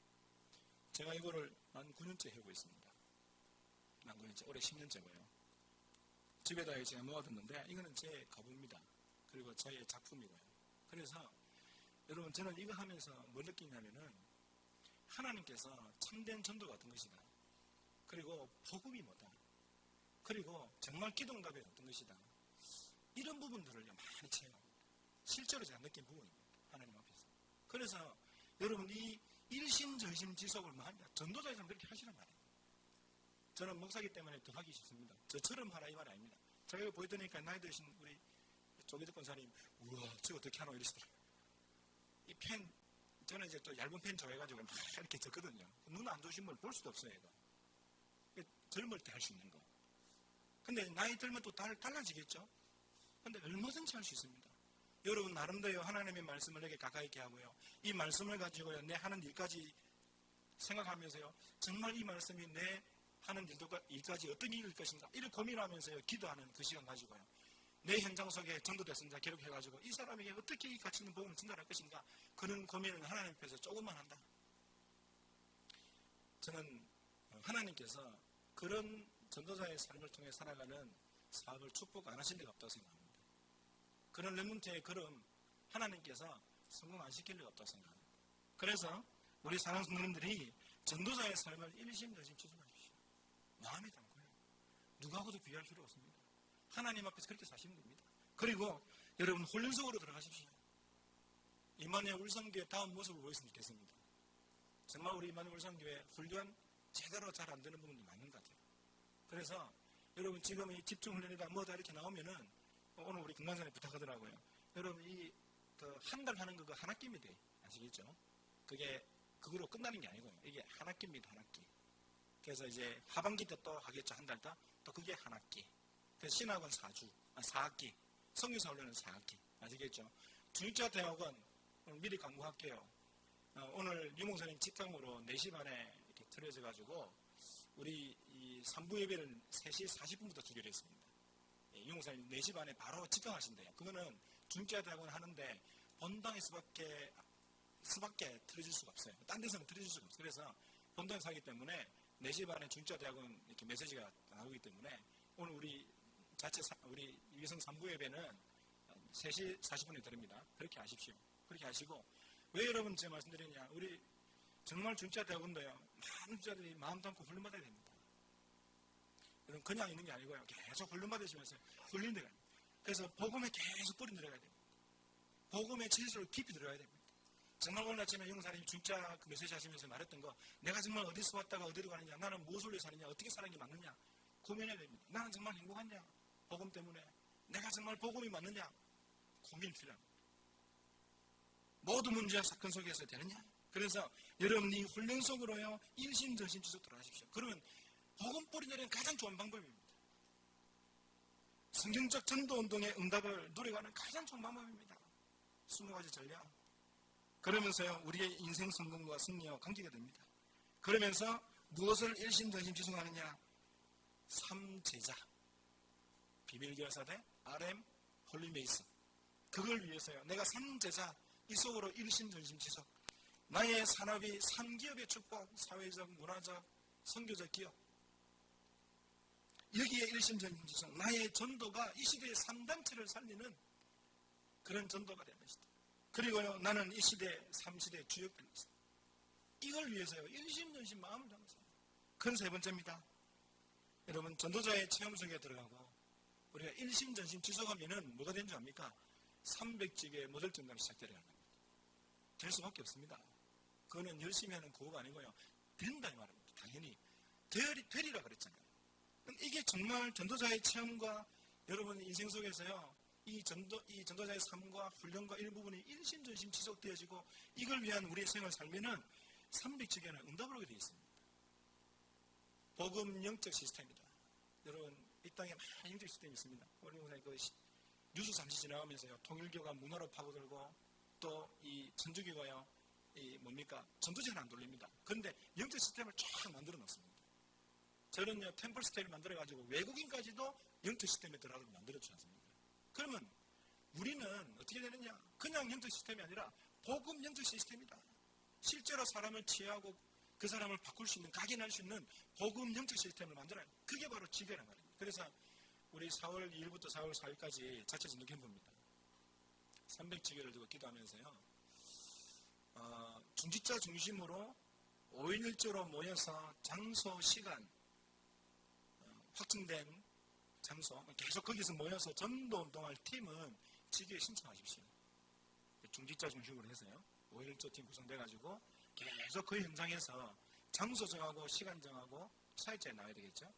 제가 이거를 만 9년째 해오고 있습니다. 만 9년째, 올해 10년째고요. 집에다 제가 모아뒀는데 이거는 제 가부입니다. 그리고 저의 작품이고요. 그래서 여러분 저는 이거 하면서 뭘 느끼냐면은 하나님께서 참된 전도가 어떤 것이다. 그리고 복음이 뭐다. 그리고 정말 기도응답이 어떤 것이다. 이런 부분들을 많이 체험합니다. 실제로 제가 느낀 부분입니다. 하나님 앞에서. 그래서 여러분 이 일심전심지속을 뭐 하냐. 전도자에서는 그렇게 하시란 말이에요. 저는 목사기 때문에 더 하기 쉽습니다. 저처럼 하라 이 말 아닙니다. 제가 이거 보여드리니까 나이 드신 우리 조기득 권사님 우와 저거 어떻게 하노 이러시더라고요. 이 펜 저는 이제 또 얇은 펜 좋아해가지고 막 이렇게 적거든요. 눈 안 좋으신 분 볼 수도 없어요. 이거. 젊을 때 할 수 있는 거. 근데 나이 들면 또 달라지겠죠? 근데 얼마든지 할 수 있습니다. 여러분 나름대로 하나님의 말씀을 내게 가까이 있게 하고요. 이 말씀을 가지고요. 내 하는 일까지 생각하면서요. 정말 이 말씀이 내 하는 일까지 어떤 일일 것인가 이를 고민하면서요. 기도하는 그 시간 가지고요. 내 현장 속에 전도대선자 기록해가지고 이 사람에게 어떻게 이 가치 있는 복음을 전달할 것인가 그런 고민을 하나님 앞에서 조금만 한다. 저는 하나님께서 그런 전도자의 삶을 통해 살아가는 사업을 축복 안 하신 데가 없다고 생각합니다. 그런 렘넌트의 걸음 하나님께서 성공 안 시킬 리가 없다고 생각합니다. 그래서 우리 사랑하는 성도님들이 전도자의 삶을 일심전심 추진하십시오. 마음에 담고요. 누구하고도 비교할 필요 없습니다. 하나님 앞에서 그렇게 사시면 됩니다. 그리고 여러분 훈련 속으로 들어가십시오. 이만희 울성교회 다음 모습을 보였으면 좋겠습니다. 정말 우리 이만희 울성교회 훈련 제대로 잘 안 되는 부분이 많은 것 같아요. 그래서 여러분 지금 이 집중훈련이다 뭐다 이렇게 나오면은 오늘 우리 금강산에 부탁하더라고요. 여러분 이 한 달 하는 거 한 학기입니다. 아시겠죠? 그게 그거로 끝나는 게 아니고요. 이게 한 학기입니다. 한 학기. 그래서 이제 하반기 때 또 하겠죠. 한 달 더. 또 그게 한 학기. 그래서 신학은 4학기. 성교사 훈련은 4학기. 아시겠죠? 중직자 대학은 미리 강구할게요. 오늘 유목사님 직강으로 4시 반에 이렇게 틀어져가지고 우리 이 3부 예배를 3시 40분부터 주기로 했습니다. 유목사님 4시 반에 바로 직강하신대요. 그거는 중직자 대학은 하는데 본당에서밖에 틀어질 수가 없어요. 딴 데서는 틀어질 수가 없어요. 그래서 본당에서 하기 때문에 4시 반에 중직자 대학은 이렇게 메시지가 나오기 때문에 오늘 우리 위성 3부 예배는 3시 40분에 드립니다. 그렇게 하십시오. 그렇게 하시고 왜 여러분 제가 말씀드리냐 우리 정말 중직자 대학원도요 많은 자들이 마음 담고 훈련받아야 됩니다. 여러분 그냥 있는 게 아니고요 계속 훈련받으시면서 훈련 들어가야 됩니다. 그래서 복음에 계속 뿌리 들어가야 됩니다. 복음의 진실로 깊이 들어가야 됩니다. 정말 오늘 아침에 영사님이 중직자 그 메시지 하시면서 말했던 거 내가 정말 어디서 왔다가 어디로 가느냐 나는 무엇을 위해 사느냐 어떻게 사는 게 맞느냐 고민해야 됩니다. 나는 정말 행복하냐 복음 때문에 내가 정말 복음이 맞느냐 고민이 필요합니다. 모든 문제와 사건 속에서 되느냐? 그래서 여러분이 훈련 속으로요 일심전심 지속 들어가십시오. 그러면 복음 뿌리 내리는 가장 좋은 방법입니다. 성경적 전도운동의 응답을 노려가는 가장 좋은 방법입니다. 20가지 전략. 그러면서요 우리의 인생 성공과 승리와 관계가 됩니다. 그러면서 무엇을 일심전심 지속하느냐? 3제자 비밀교사대 RM 홀리메이슨 그걸 위해서요 내가 3제자 이 속으로 일심전심 지속 나의 산업이 3기업의 축복 사회적 문화적 선교적 기업 여기에 일심전심 지속 나의 전도가 이 시대의 3단체를 살리는 그런 전도가 되는 것이다. 그리고요 나는 이 시대 3시대의 주역되는 것이다. 이걸 위해서요 일심전심 마음을 담으세요. 큰 세 번째입니다. 여러분 전도자의 체험 속에 들어가고 우리가 일심전심 지속하면은 뭐가 되는 줄 압니까? 300직의 모델 전담이 시작되는 겁니다. 될 수밖에 없습니다. 그거는 열심히 하는 구호가 아니고요. 된다 이 말입니다. 당연히 되리라 그랬잖아요. 이게 정말 전도자의 체험과 여러분의 인생 속에서요, 이 전도자의 삶과 훈련과 일부분이 일심전심 지속되어지고 이걸 위한 우리의 생활 삶에는 300지교는 응답을 하게 되어 있습니다. 복음 영적 시스템이다. 여러분, 이 땅에 많은 영적 시스템이 있습니다. 우리 그 뉴스 잠시 지나가면서요, 통일교가 문화로 파고들고 또 이 천주교가요, 이 뭡니까? 전도제는 안 돌립니다. 그런데 영적 시스템을 쫙 만들어 놨습니다. 저는요, 템플 스테이를 만들어가지고 외국인까지도 영적 시스템에 들어가도록 만들어주지 않습니까? 그러면 우리는 어떻게 되느냐? 그냥 영적 시스템이 아니라 복음 영적 시스템이다. 실제로 사람을 치유하고 그 사람을 바꿀 수 있는, 각인할 수 있는 복음 영적 시스템을 만들어야 해요. 그게 바로 지교란 말입니다. 그래서 우리 4월 2일부터 4월 4일까지 자체 전도 캠프입니다. 300지교를 두고 기도하면서요, 중직자 중심으로 5일 1조로 모여서 장소, 시간, 확정된 장소, 계속 거기서 모여서 전도 운동할 팀은 지교에 신청하십시오. 중직자 중심으로 해서요, 5일 1조 팀 구성돼가지고 계속 그 현장에서 장소 정하고 시간 정하고 사회자에 나와야 되겠죠.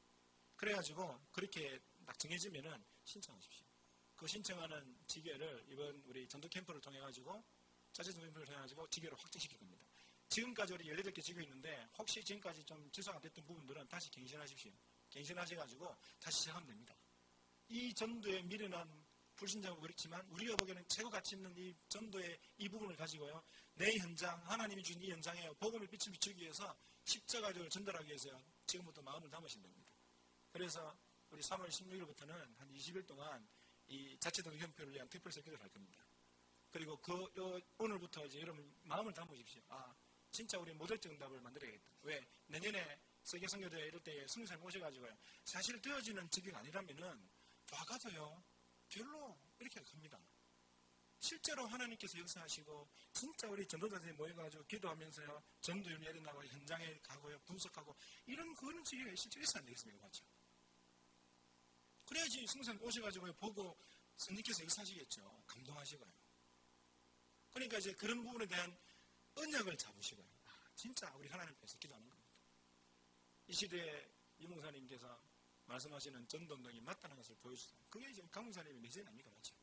그래가지고 그렇게 딱 정해지면은 신청하십시오. 그 신청하는 지교를 이번 우리 전도 캠프를 통해가지고, 자체 전도 캠프를 통해가지고 지교를 확정시킬 겁니다. 지금까지 우리 18개 지교 있는데 혹시 지금까지 좀 지속 안 됐던 부분들은 다시 갱신하십시오. 갱신하셔가지고 다시 시작하면 됩니다. 이 전도의 미련한 불신자고 그렇지만 우리가 보기에는 최고 가치 있는 이 전도의 이 부분을 가지고요, 내 현장, 하나님이 주신 이 현장에 복음의 빛을 비추기 위해서 십자가를 전달하기 위해서 지금부터 마음을 담으시면 됩니다. 그래서 우리 3월 16일부터는 한 20일 동안 이 자체 전도 캠프를 위한 특별 설교를 할 겁니다. 그리고 오늘부터 이제 여러분 마음을 담으십시오. 진짜 우리 모델적 응답을 만들어야겠다. 왜? 내년에 세계 선교대회 이럴 때 선교사님 오셔가지고요, 사실 되어지는 직위가 아니라면은 와가도요 별로 이렇게 합니다. 실제로 하나님께서 역사하시고 진짜 우리 전도자들이 모여가지고 기도하면서요, 전도율이 일어나고 현장에 가고요, 분석하고 그런 직위가 실제 있어야 안 되겠습니까? 맞죠? 그래야지 선교사님 오셔가지고 보고 성령께서 역사하시겠죠. 감동하시고요. 그러니까 이제 그런 부분에 대한 언약을 잡으시고요, 진짜 우리 하나님 앞에서 기도하는 겁니다. 이 시대에 유목사님께서 말씀하시는 전도운동이 맞다는 것을 보여주세요. 그게 이제 강목사님의 내전 아닙니까? 맞죠?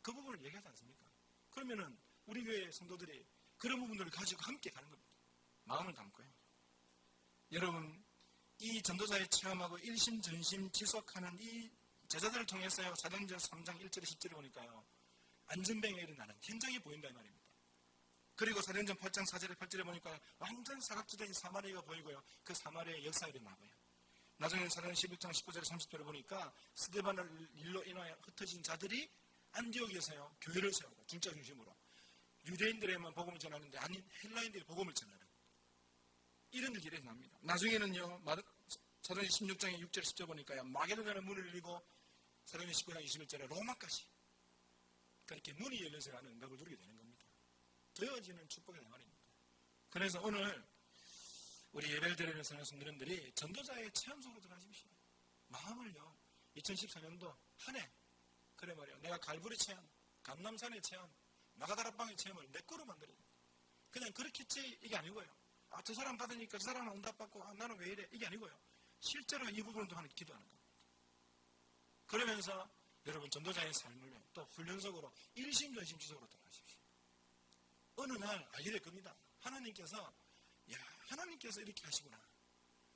그 부분을 얘기하지 않습니까? 그러면은 우리 교회 성도들이 그런 부분들을 가지고 함께 가는 겁니다. 마음을 담고요. 여러분, 이 전도자의 체험하고 일심전심 지속하는 이 제자들을 통해서요, 사도행전 3장 1절에 10절에 보니까요, 안전병에 일어나는 현장이 보인다 이 말입니다. 그리고 사도행전 8장 4절에 8절에 보니까 완전 사각지대인 사마리아가 보이고요, 그 사마리아의 역사가 일어나고요. 나중에 사도행전 11장 19절에 30절에 보니까 스데반을 일로 인하여 흩어진 자들이 안디옥에서요 교회를 세우고 중자 중심으로 유대인들에만 복음을 전하는데 아닌 헬라인들의 복음을 전하는 이런 일들이 일어납니다. 나중에는요, 사도행전 16장에 6절 10절 보니까요, 마게도냐는 문을 열리고 사도행전 19장 21절에 로마까지 그렇게 문이 열려서 가는 응답을 누리게 되는 겁니다. 되어지는 축복의 생활입니다. 그래서 오늘 우리 예배를 드리는 성도님들이 전도자의 체험 속으로 들어가십시오. 마음을요, 2014년도 한 해, 그래 말이에요, 내가 갈보리 체험, 감남산의 체험, 마가다락방의 체험을 내 거로 만들어요. 그냥 그렇겠지 이게 아니고요, 저 사람 받으니까 저 사람은 응답받고 나는 왜 이래 이게 아니고요, 실제로 이 부분을 통해 기도하는 겁니다. 그러면서 여러분 전도자의 삶을 또 훈련적으로 일심전심 지속으로 들어가십시오. 어느 날 알게 될 겁니다. 하나님께서 하나님께서 이렇게 하시구나,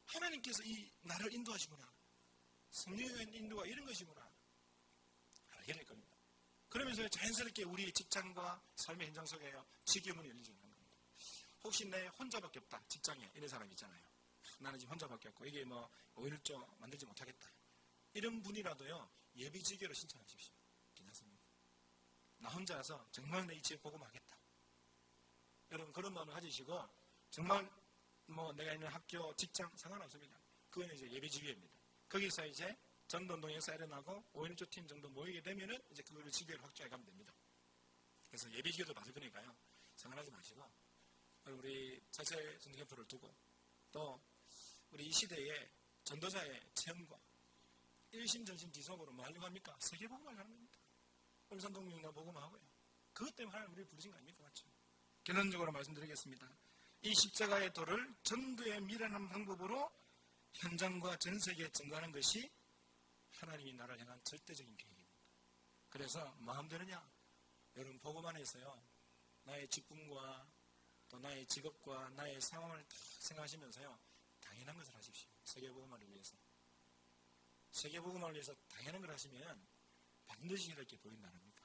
하나님께서 이 나를 인도하시구나, 성령의 인도가 이런 것이구나 알게 될 겁니다. 그러면서 자연스럽게 우리 직장과 삶의 현장 속에요, 지교의 문이 열리지 않는 겁니다. 혹시 내 혼자밖에 없다, 직장에 이런 사람 있잖아요. 나는 지금 혼자밖에 없고 이게 뭐 5.1조 만들지 못하겠다, 이런 분이라도요, 예비 지교로 신청하십시오. 괜찮습니다. 나 혼자서 정말 내 이 지역 복음하겠다, 여러분 그런 마음을 가지시고 정말 뭐 내가 있는 학교, 직장 상관없습니다. 그건 이제 예비 지교입니다. 거기서 이제 전도운동이 역사 일어나고 5.1조 팀 정도 모이게 되면은 이제 그거를 지교를 확정해 가면 됩니다. 그래서 예비 지교도 받을 거니까요, 상관하지 마시고 우리 자체 전도 캠프를 두고 또 우리 이 시대에 전도자의 체험과 일심전심 지속으로 뭐 하려고 합니까? 세계복음을 하는 겁니다. 울산동명이나 복음하고요. 그것 때문에 하나님 우리를 부르신 거 아닙니까? 맞죠? 결론적으로 말씀드리겠습니다. 이 십자가의 도를 전도의 미련한 방법으로 현장과 전 세계에 증거하는 것이 하나님이 나를 향한 절대적인 계획입니다. 그래서 마음대로냐? 여러분 복음 안에서요, 나의 직분과 또 나의 직업과 나의 상황을 다 생각하시면서요, 당연한 것을 하십시오. 세계복음화를 위해서. 세계복음화를 위해서 당연한 걸 하시면 반드시 이렇게 보인다는 겁니다.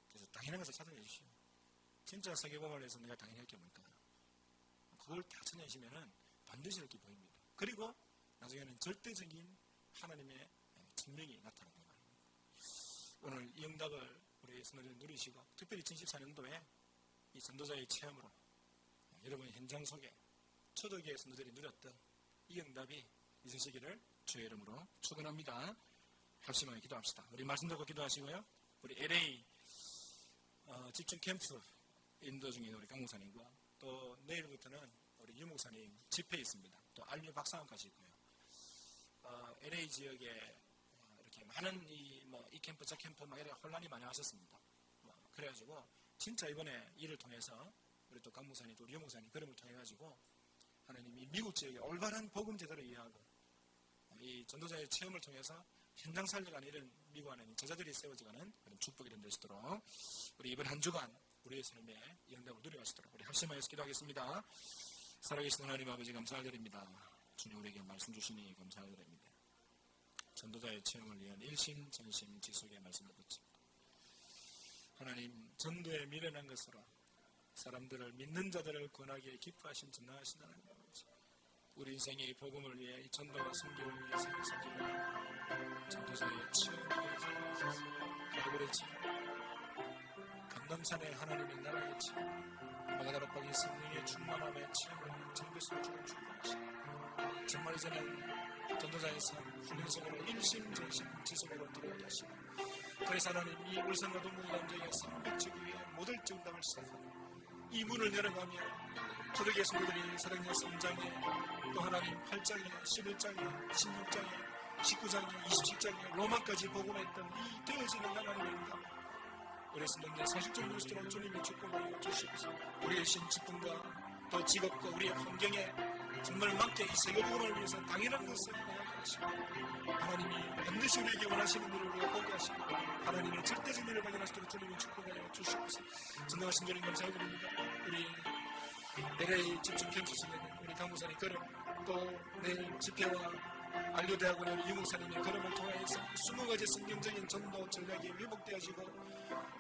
그래서 당연한 것을 찾아내 주십시오. 진짜 세계복음화를 위해서 내가 당연히 할 게 뭘까? 그걸 다 찾아내시면 반드시 이렇게 보입니다. 그리고 나중에는 절대적인 하나님의 증명이 나타나는 말입니다. 오늘 이 응답을 우리 성도들이 누리시고, 특별히 2014년도에 이 전도자의 체험으로 여러분의 현장 속에 초대교회 성도들이 누렸던 이 응답이 있으시기를 주의 이름으로 축원합니다. 합심하게 기도합시다. 우리 말씀 듣고 기도하시고요. 우리 LA 집중 캠프 인도 중인 우리 강 목사님과 또 내일부터는 우리 유 목사님 집회 있습니다. 또 알류 박사관까지 있고요. LA 지역에 이렇게 많은 이 캠프 저 캠프 막 이렇게 혼란이 많이 왔었습니다. 그래가지고 진짜 이번에 이를 통해서 우리 또 강 목사님 또 유 목사님 그림을 통해 가지고 하나님이 미국 지역에 올바른 복음 제도를 이해하고 이 전도자의 체험을 통해서 현장 살려가는 이런 미국 안에 저자들이 세워져가는 그런 축복이 된 되시도록 우리 이번 한 주간 우리의 삶에 이 응답을 누려가시도록 우리 합심하여서 기도하겠습니다. 살아계신 하나님 아버지 감사드립니다. 주님 우리에게 말씀 주시니 감사드립니다. 전도자의 체험을 위한 일심전심 지속의 말씀을 듣습니다. 하나님 전도에 미련한 것으로 사람들을 믿는 자들을 권하기에 기뻐하신 전능하신 하나님 아버지, 우리 인생의 복음을 위해 이 전도와 선교를 위해 생각하기를 전도자의 체험을 위해서 갈보리 체험, 감남산의 하나님의 나라의 체험, 마가다락방의 성령의 충만함의 체험을 전도수로 주는 축복하시고, 정말 이제는 전도자의 삶 훈련성으로 일심전심 지속으로 들어가게 하시고, 그래서 하나님 이 울산과 동북 남쪽의 300지구의 모델적 응답을 시작하고 이 문을 열어가며 초대교회 성도들이 사랑의 3장에 또 하나님 8장에 11장에 16장에 19장에 27장에 로마까지 복음했던 이 되어지는 하나님의 응답, 우리 성도들 사실적으로 누릴 수 있도록 주님이 축복하여 주시옵소서. 우리의 신직분과 또 직업과 우리의 환경에 정말 맞게 이 세계복음을 위해서 당연한 것을 나가게 하시고, 하나님이 반드시 우리에게 원하시는 일을 우리가 보게 하시고 하나님의 절대적 일을 발견할 수 있도록 주님이 축복하여 주시옵소서. 전능하신 주님 감사드립니다. 우리 LA 집중 캠프스는 우리 강 목사님 걸음, 또 내일 집회와 안료대학원의 유 목사님의 걸음을 통해서 20가지 성경적인 전도 전략이 회복되어지고,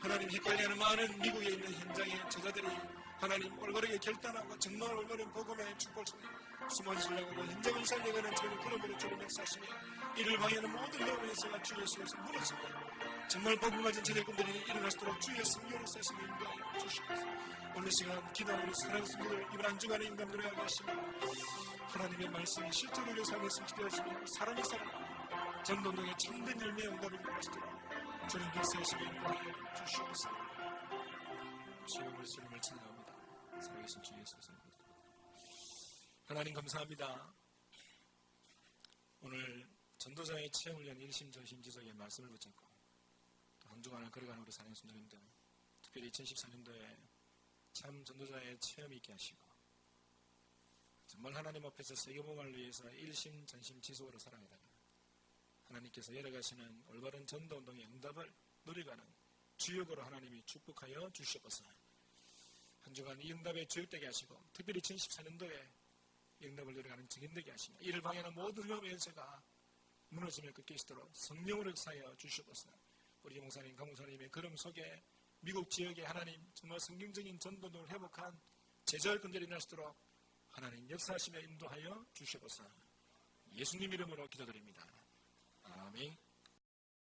하나님 헷갈려하는 많은 미국에 있는 현장의 저자들이 하나님 올바르게 결단하고 정말 올바른 복음의 축복을 통해 숨어지려고 현장을 살려가는 저희 그룹으로 주님 역사하시며 이를 방해하는 모든 영혼에서가 주 예수에서 무너지고 정말 복음 가진 제자꾼들이 일어날 수 있도록 주 예수 역사하시며 인도하여 주시옵소서. 오늘 시간 기도하는 우리 사랑하는 성도들 이번 한 주간의 인감 노래하게 하시며 하나님의 말씀이 실제로 우리 삶에 성취되어지며 사람이 살아나고 전도운동의 참된 열매의 응답을 이루어지도록 주님 역사하시며 인도하여 주시옵소서. 주의 주님을 찬양합니다. 살아계신 주 예수께서 하나님 감사합니다. 오늘 전도자의 체험을 위한 일심전심지속의 말씀을 붙잡고 또 한 주간을 걸어가는 우리 사랑하는 성도님들, 특별히 2014년도에 참 전도자의 체험이 있게 하시고 정말 하나님 앞에서 세계복음을 위해서 일심전심지속으로 살아가다가 하나님께서 열어가시는 올바른 전도운동의 응답을 누려가는 주역으로 하나님이 축복하여 주시옵소서. 한 주간 이 응답에 주역되게 하시고 특별히 2014년도에 이 응답을 누려가는 증인되게 하시며 이를 방해하는 모든 위험의 연세가 무너지며 끝기시도록 성령으로 역사하여 주시옵소서. 우리 목사님, 강 목사님의 걸음 속에 미국 지역에 하나님 정말 성경적인 전도를 회복한 제자의 군대를 일어날 수 있도록 하나님 역사하시며 인도하여 주시옵소서. 예수님 이름으로 기도드립니다. 아멘.